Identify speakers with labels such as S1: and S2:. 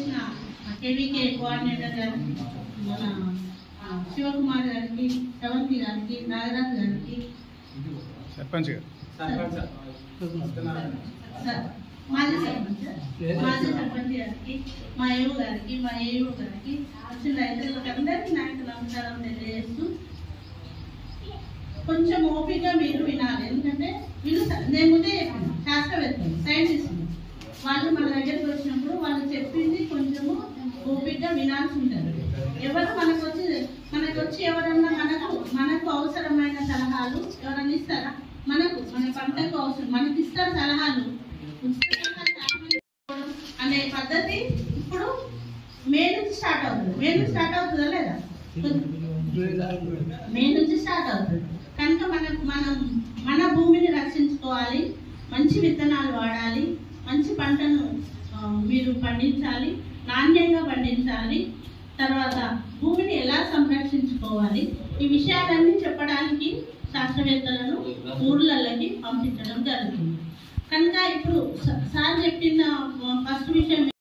S1: చేసిన KVK coordinator గారికి, మన శివకుమార్ గారికి, శ్రవంతి గారికి, నాగరాజు గారికి,
S2: సర్పంచ్
S1: మాజీ సర్పంచ్ గారికి, మా ఏవు గారికి, మా ఏయూ గారికి, వచ్చిన రైతులకు అందరికీ నాకు నమస్కారం తెలియజేస్తూ, కొంచెం ఓపికగా మీరు వినాలి. ఎందుకంటే వీళ్ళు నేను ముందే శాస్త్రవేత్తలు, సైంటిస్టులు, వాళ్ళు మన దగ్గరికి వచ్చినప్పుడు వాళ్ళు చెప్పింది కొంచెము ఓపికగా వినాల్సి ఉంటుంది. ఎవరు మనకు వచ్చి ఎవరన్నా మనకు అవసరమైన సలహాలు ఎవరన్నా ఇస్తారా? మన పంటకు అవసరం మనకి ఇస్తారు సలహాలు అనే పద్ధతి ఇప్పుడు మే నుంచి స్టార్ట్ అవుతుంది. లేదా? మే నుంచి స్టార్ట్ అవుతుంది. కనుక మన భూమిని రక్షించుకోవాలి, మంచి విత్తనాలు వాడాలి, మంచి పంటను మీరు పండించాలి, నాణ్యంగా పండించాలి. తర్వాత భూమిని ఎలా సంరక్షించుకోవాలి, ఈ విషయాలన్నీ చెప్పడానికి శాస్త్రవేత్తలను ఊర్లకి పంపించడం జరుగుతుంది. కనుక ఇప్పుడు సార్ చెప్పిన ఫస్ట్ విషయం